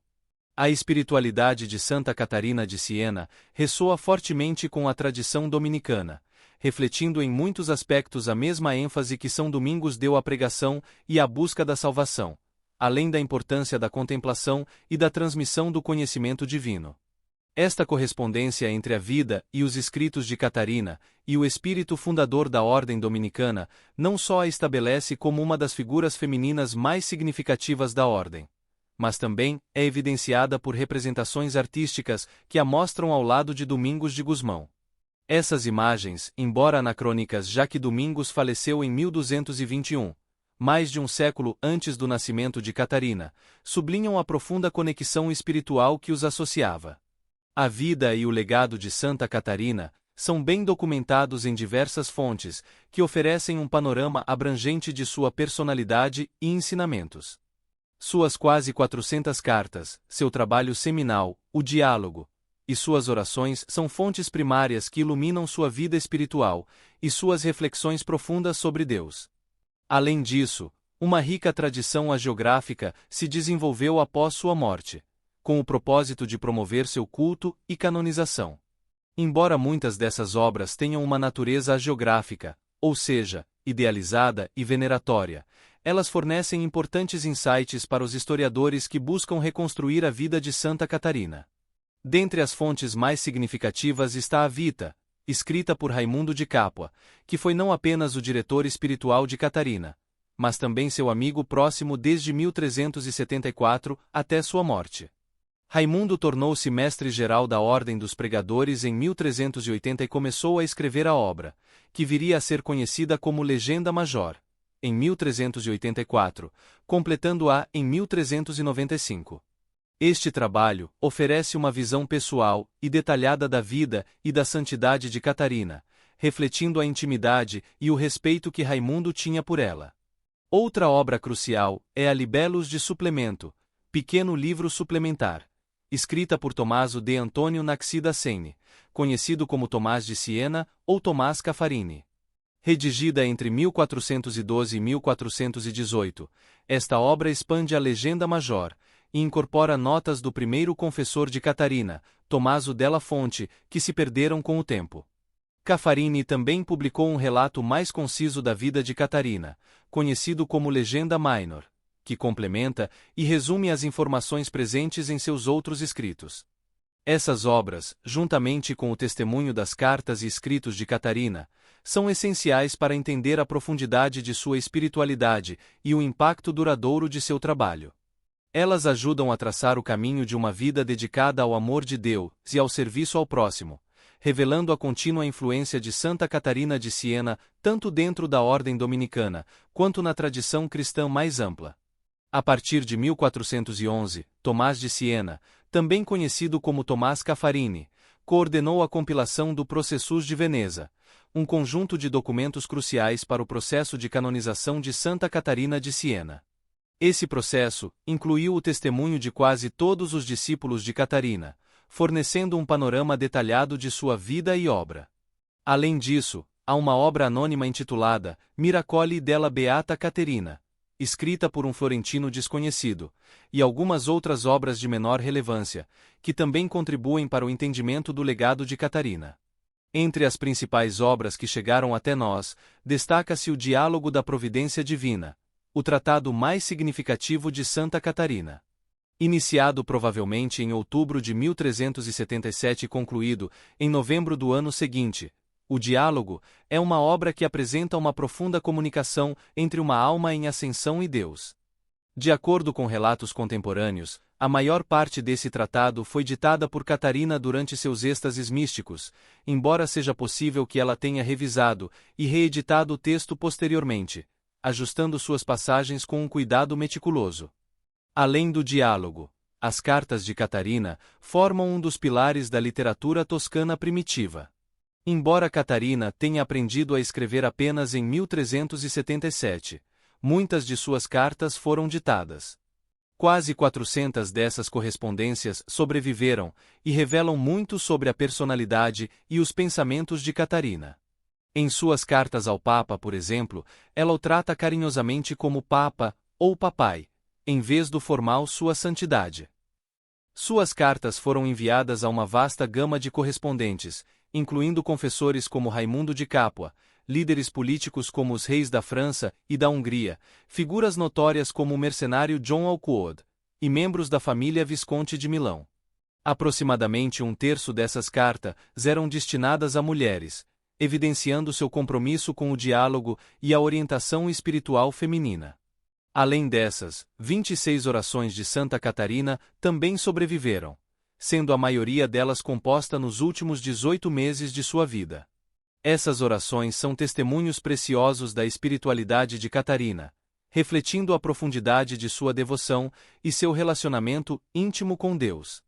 A espiritualidade de Santa Catarina de Siena ressoa fortemente com a tradição dominicana, refletindo em muitos aspectos a mesma ênfase que São Domingos deu à pregação e à busca da salvação, além da importância da contemplação e da transmissão do conhecimento divino. Esta correspondência entre a vida e os escritos de Catarina e o espírito fundador da ordem dominicana não só a estabelece como uma das figuras femininas mais significativas da ordem, mas também é evidenciada por representações artísticas que a mostram ao lado de Domingos de Gusmão. Essas imagens, embora anacrônicas já que Domingos faleceu em 1221, mais de um século antes do nascimento de Catarina, sublinham a profunda conexão espiritual que os associava. A vida e o legado de Santa Catarina são bem documentados em diversas fontes, que oferecem um panorama abrangente de sua personalidade e ensinamentos. Suas quase 400 cartas, seu trabalho seminal, o Diálogo, e suas orações são fontes primárias que iluminam sua vida espiritual e suas reflexões profundas sobre Deus. Além disso, uma rica tradição hagiográfica se desenvolveu após sua morte, com o propósito de promover seu culto e canonização. Embora muitas dessas obras tenham uma natureza hagiográfica, ou seja, idealizada e veneratória, elas fornecem importantes insights para os historiadores que buscam reconstruir a vida de Santa Catarina. Dentre as fontes mais significativas está a Vita, escrita por Raimundo de Capua, que foi não apenas o diretor espiritual de Catarina, mas também seu amigo próximo desde 1374 até sua morte. Raimundo tornou-se mestre-geral da Ordem dos Pregadores em 1380 e começou a escrever a obra, que viria a ser conhecida como Legenda Major, em 1384, completando-a em 1395. Este trabalho oferece uma visão pessoal e detalhada da vida e da santidade de Catarina, refletindo a intimidade e o respeito que Raimundo tinha por ela. Outra obra crucial é a Libellus de Suplemento, pequeno livro suplementar, escrita por Tommaso de Antonio Naxi Sene, conhecido como Tomás de Siena ou Tomás Caffarini. Redigida entre 1412 e 1418, esta obra expande a Legenda Major e incorpora notas do primeiro confessor de Catarina, Tommaso della Fonte, que se perderam com o tempo. Caffarini também publicou um relato mais conciso da vida de Catarina, conhecido como Legenda Minor, que complementa e resume as informações presentes em seus outros escritos. Essas obras, juntamente com o testemunho das cartas e escritos de Catarina, são essenciais para entender a profundidade de sua espiritualidade e o impacto duradouro de seu trabalho. Elas ajudam a traçar o caminho de uma vida dedicada ao amor de Deus e ao serviço ao próximo, revelando a contínua influência de Santa Catarina de Siena tanto dentro da ordem dominicana, quanto na tradição cristã mais ampla. A partir de 1411, Tomás de Siena, também conhecido como Tomás Caffarini, coordenou a compilação do Processus de Veneza, um conjunto de documentos cruciais para o processo de canonização de Santa Catarina de Siena. Esse processo incluiu o testemunho de quase todos os discípulos de Catarina, fornecendo um panorama detalhado de sua vida e obra. Além disso, há uma obra anônima intitulada Miracoli della Beata Caterina, escrita por um florentino desconhecido, e algumas outras obras de menor relevância, que também contribuem para o entendimento do legado de Catarina. Entre as principais obras que chegaram até nós, destaca-se o Diálogo da Providência Divina, o tratado mais significativo de Santa Catarina. Iniciado provavelmente em outubro de 1377 e concluído em novembro do ano seguinte, o Diálogo é uma obra que apresenta uma profunda comunicação entre uma alma em ascensão e Deus. De acordo com relatos contemporâneos, a maior parte desse tratado foi ditada por Catarina durante seus êxtases místicos, embora seja possível que ela tenha revisado e reeditado o texto posteriormente, ajustando suas passagens com um cuidado meticuloso. Além do Diálogo, as cartas de Catarina formam um dos pilares da literatura toscana primitiva. Embora Catarina tenha aprendido a escrever apenas em 1377, muitas de suas cartas foram ditadas. Quase 400 dessas correspondências sobreviveram e revelam muito sobre a personalidade e os pensamentos de Catarina. Em suas cartas ao Papa, por exemplo, ela o trata carinhosamente como Papa ou Papai, em vez do formal Sua Santidade. Suas cartas foram enviadas a uma vasta gama de correspondentes, incluindo confessores como Raimundo de Capua, líderes políticos como os reis da França e da Hungria, figuras notórias como o mercenário John Alcuode, e membros da família Visconti de Milão. Aproximadamente um terço dessas cartas eram destinadas a mulheres, evidenciando seu compromisso com o diálogo e a orientação espiritual feminina. Além dessas, 26 orações de Santa Catarina também sobreviveram, sendo a maioria delas composta nos últimos 18 meses de sua vida. Essas orações são testemunhos preciosos da espiritualidade de Catarina, refletindo a profundidade de sua devoção e seu relacionamento íntimo com Deus.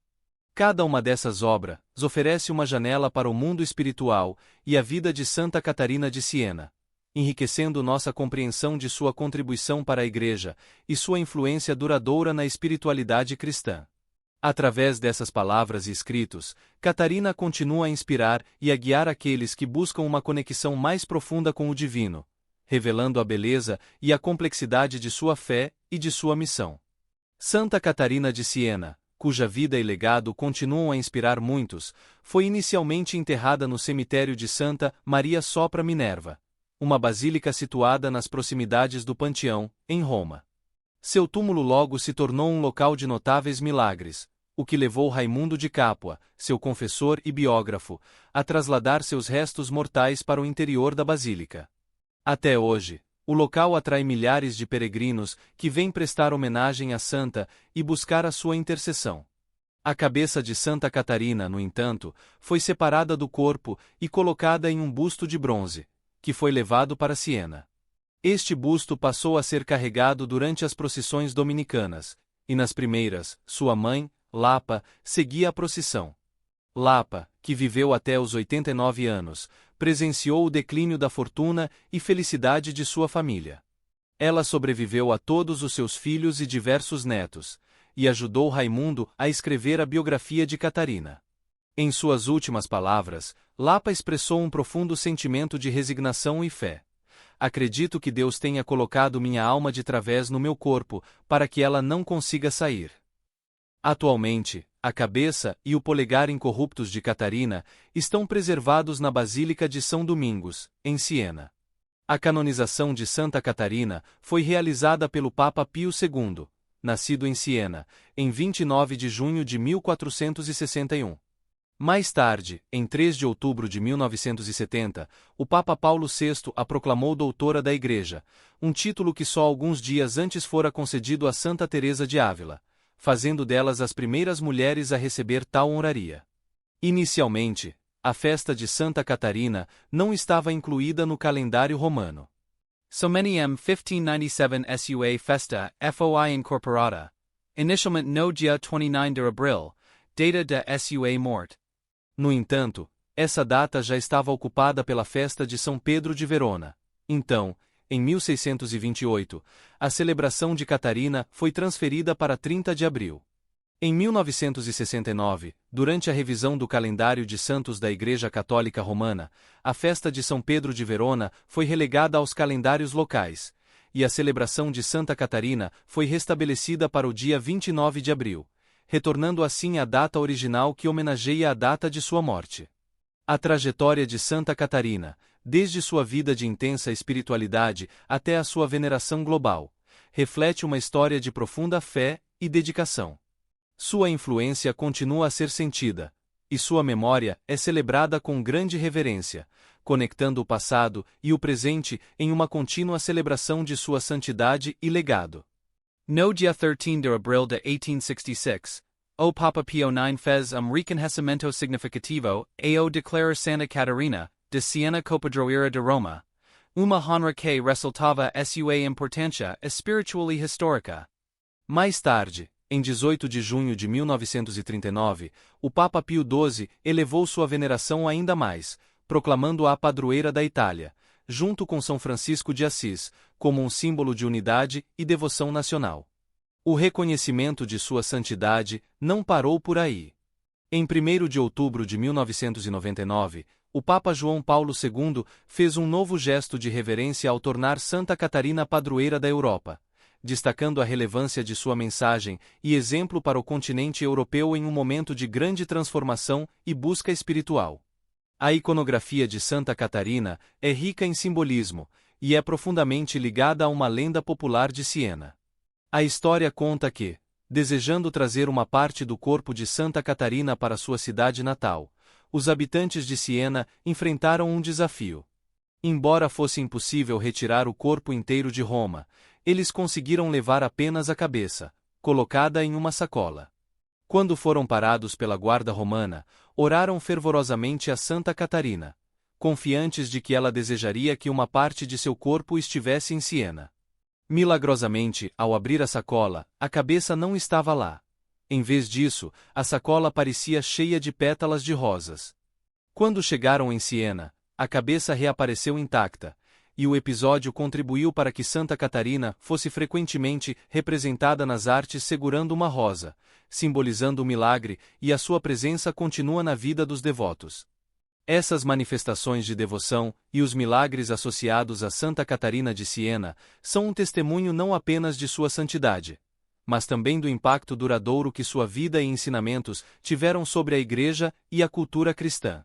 Cada uma dessas obras oferece uma janela para o mundo espiritual e a vida de Santa Catarina de Siena, enriquecendo nossa compreensão de sua contribuição para a Igreja e sua influência duradoura na espiritualidade cristã. Através dessas palavras e escritos, Catarina continua a inspirar e a guiar aqueles que buscam uma conexão mais profunda com o divino, revelando a beleza e a complexidade de sua fé e de sua missão. Santa Catarina de Siena, cuja vida e legado continuam a inspirar muitos, foi inicialmente enterrada no cemitério de Santa Maria sopra Minerva, uma basílica situada nas proximidades do Panteão, em Roma. Seu túmulo logo se tornou um local de notáveis milagres, o que levou Raimundo de Capua, seu confessor e biógrafo, a trasladar seus restos mortais para o interior da basílica. Até hoje, o local atrai milhares de peregrinos que vêm prestar homenagem à santa e buscar a sua intercessão. A cabeça de Santa Catarina, no entanto, foi separada do corpo e colocada em um busto de bronze, que foi levado para Siena. Este busto passou a ser carregado durante as procissões dominicanas, e nas primeiras, sua mãe, Lapa, seguia a procissão. Lapa, que viveu até os 89 anos, presenciou o declínio da fortuna e felicidade de sua família. Ela sobreviveu a todos os seus filhos e diversos netos, e ajudou Raimundo a escrever a biografia de Catarina. Em suas últimas palavras, Lapa expressou um profundo sentimento de resignação e fé. Acredito que Deus tenha colocado minha alma de través no meu corpo, para que ela não consiga sair. Atualmente, a cabeça e o polegar incorruptos de Catarina estão preservados na Basílica de São Domingos, em Siena. A canonização de Santa Catarina foi realizada pelo Papa Pio II, nascido em Siena, em 29 de junho de 1461. Mais tarde, em 3 de outubro de 1970, o Papa Paulo VI a proclamou doutora da Igreja, um título que só alguns dias antes fora concedido a Santa Teresa de Ávila, fazendo delas as primeiras mulheres a receber tal honraria. Inicialmente, a festa de Santa Catarina não estava incluída no calendário romano. Someniem 1597 Sua Festa Foi Incorporada. Inicialmente no dia 29 de abril, data de Sua Morte. No entanto, essa data já estava ocupada pela festa de São Pedro de Verona. Então, em 1628, a celebração de Catarina foi transferida para 30 de abril. Em 1969, durante a revisão do calendário de santos da Igreja Católica Romana, a festa de São Pedro de Verona foi relegada aos calendários locais, e a celebração de Santa Catarina foi restabelecida para o dia 29 de abril, retornando assim à data original que homenageia a data de sua morte. A trajetória de Santa Catarina, desde sua vida de intensa espiritualidade até a sua veneração global, reflete uma história de profunda fé e dedicação. Sua influência continua a ser sentida, e sua memória é celebrada com grande reverência, conectando o passado e o presente em uma contínua celebração de sua santidade e legado. No dia 13 de abril de 1866, o Papa Pio IX fez reconhecimento significativo ao declarar Santa Catarina, de Siena Copadroeira de Roma, uma honra que ressaltava sua importância espiritual e histórica. Mais tarde, em 18 de junho de 1939, o Papa Pio XII elevou sua veneração ainda mais, proclamando-a a padroeira da Itália, junto com São Francisco de Assis, como um símbolo de unidade e devoção nacional. O reconhecimento de sua santidade não parou por aí. Em 1º de outubro de 1999, o Papa João Paulo II fez um novo gesto de reverência ao tornar Santa Catarina padroeira da Europa, destacando a relevância de sua mensagem e exemplo para o continente europeu em um momento de grande transformação e busca espiritual. A iconografia de Santa Catarina é rica em simbolismo e é profundamente ligada a uma lenda popular de Siena. A história conta que, desejando trazer uma parte do corpo de Santa Catarina para sua cidade natal, os habitantes de Siena enfrentaram um desafio. Embora fosse impossível retirar o corpo inteiro de Roma, eles conseguiram levar apenas a cabeça, colocada em uma sacola. Quando foram parados pela guarda romana, oraram fervorosamente a Santa Catarina, confiantes de que ela desejaria que uma parte de seu corpo estivesse em Siena. Milagrosamente, ao abrir a sacola, a cabeça não estava lá. Em vez disso, a sacola parecia cheia de pétalas de rosas. Quando chegaram em Siena, a cabeça reapareceu intacta, e o episódio contribuiu para que Santa Catarina fosse frequentemente representada nas artes segurando uma rosa, simbolizando o milagre, e a sua presença continua na vida dos devotos. Essas manifestações de devoção e os milagres associados a Santa Catarina de Siena são um testemunho não apenas de sua santidade, mas também do impacto duradouro que sua vida e ensinamentos tiveram sobre a Igreja e a cultura cristã.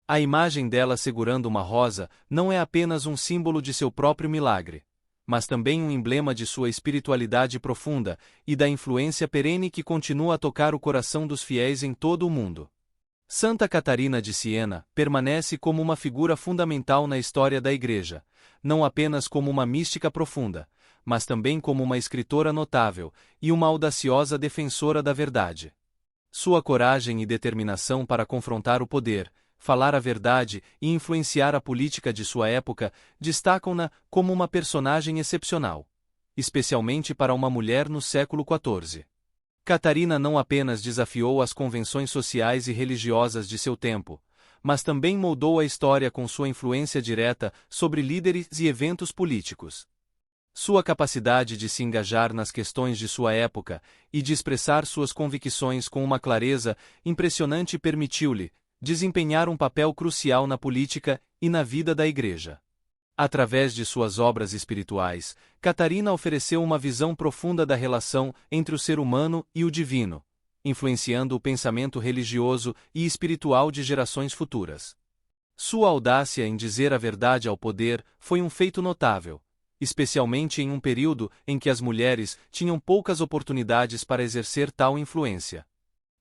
A imagem dela segurando uma rosa não é apenas um símbolo de seu próprio milagre, mas também um emblema de sua espiritualidade profunda e da influência perene que continua a tocar o coração dos fiéis em todo o mundo. Santa Catarina de Siena permanece como uma figura fundamental na história da Igreja, não apenas como uma mística profunda, mas também como uma escritora notável e uma audaciosa defensora da verdade. Sua coragem e determinação para confrontar o poder, falar a verdade e influenciar a política de sua época destacam-na como uma personagem excepcional, especialmente para uma mulher no século XIV. Catarina não apenas desafiou as convenções sociais e religiosas de seu tempo, mas também moldou a história com sua influência direta sobre líderes e eventos políticos. Sua capacidade de se engajar nas questões de sua época e de expressar suas convicções com uma clareza impressionante permitiu-lhe desempenhar um papel crucial na política e na vida da Igreja. Através de suas obras espirituais, Catarina ofereceu uma visão profunda da relação entre o ser humano e o divino, influenciando o pensamento religioso e espiritual de gerações futuras. Sua audácia em dizer a verdade ao poder foi um feito notável, especialmente em um período em que as mulheres tinham poucas oportunidades para exercer tal influência.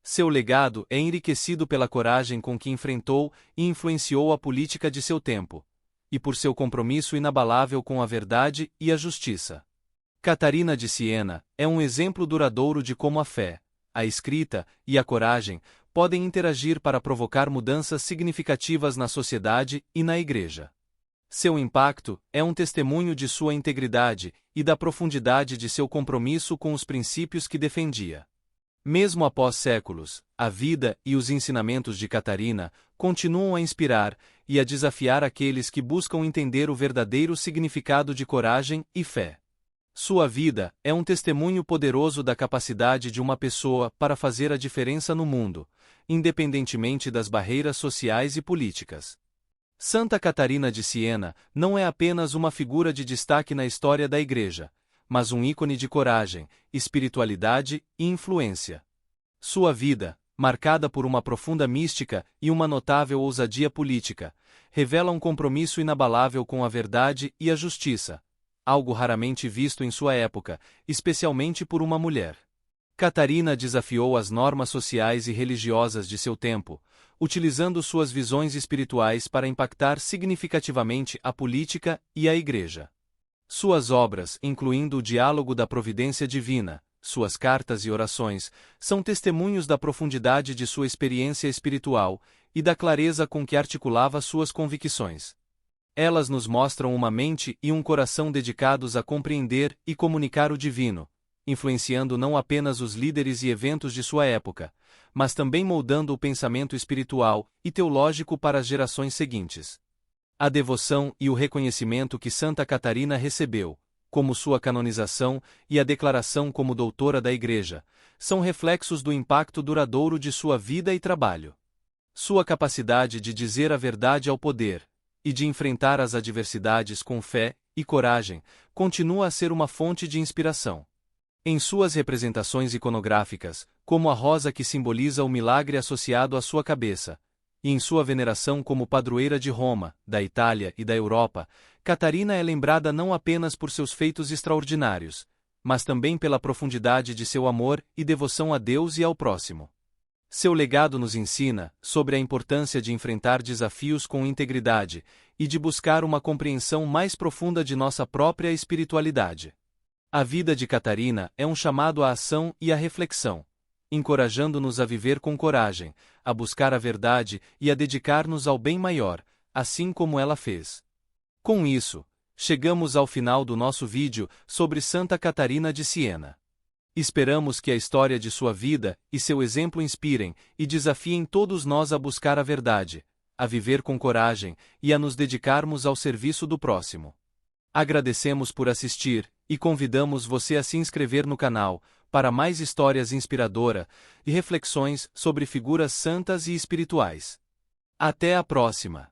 Seu legado é enriquecido pela coragem com que enfrentou e influenciou a política de seu tempo, e por seu compromisso inabalável com a verdade e a justiça. Catarina de Siena é um exemplo duradouro de como a fé, a escrita e a coragem podem interagir para provocar mudanças significativas na sociedade e na Igreja. Seu impacto é um testemunho de sua integridade e da profundidade de seu compromisso com os princípios que defendia. Mesmo após séculos, a vida e os ensinamentos de Catarina continuam a inspirar e a desafiar aqueles que buscam entender o verdadeiro significado de coragem e fé. Sua vida é um testemunho poderoso da capacidade de uma pessoa para fazer a diferença no mundo, independentemente das barreiras sociais e políticas. Santa Catarina de Siena não é apenas uma figura de destaque na história da Igreja, mas um ícone de coragem, espiritualidade e influência. Sua vida, marcada por uma profunda mística e uma notável ousadia política, revela um compromisso inabalável com a verdade e a justiça, algo raramente visto em sua época, especialmente por uma mulher. Catarina desafiou as normas sociais e religiosas de seu tempo, utilizando suas visões espirituais para impactar significativamente a política e a Igreja. Suas obras, incluindo o Diálogo da Providência Divina, suas cartas e orações, são testemunhos da profundidade de sua experiência espiritual e da clareza com que articulava suas convicções. Elas nos mostram uma mente e um coração dedicados a compreender e comunicar o divino, influenciando não apenas os líderes e eventos de sua época, mas também moldando o pensamento espiritual e teológico para as gerações seguintes. A devoção e o reconhecimento que Santa Catarina recebeu, como sua canonização e a declaração como doutora da Igreja, são reflexos do impacto duradouro de sua vida e trabalho. Sua capacidade de dizer a verdade ao poder e de enfrentar as adversidades com fé e coragem continua a ser uma fonte de inspiração. Em suas representações iconográficas, como a rosa que simboliza o milagre associado à sua cabeça, e em sua veneração como padroeira de Roma, da Itália e da Europa, Catarina é lembrada não apenas por seus feitos extraordinários, mas também pela profundidade de seu amor e devoção a Deus e ao próximo. Seu legado nos ensina sobre a importância de enfrentar desafios com integridade e de buscar uma compreensão mais profunda de nossa própria espiritualidade. A vida de Catarina é um chamado à ação e à reflexão, encorajando-nos a viver com coragem, a buscar a verdade e a dedicar-nos ao bem maior, assim como ela fez. Com isso, chegamos ao final do nosso vídeo sobre Santa Catarina de Siena. Esperamos que a história de sua vida e seu exemplo inspirem e desafiem todos nós a buscar a verdade, a viver com coragem e a nos dedicarmos ao serviço do próximo. Agradecemos por assistir e convidamos você a se inscrever no canal para mais histórias inspiradoras e reflexões sobre figuras santas e espirituais. Até a próxima!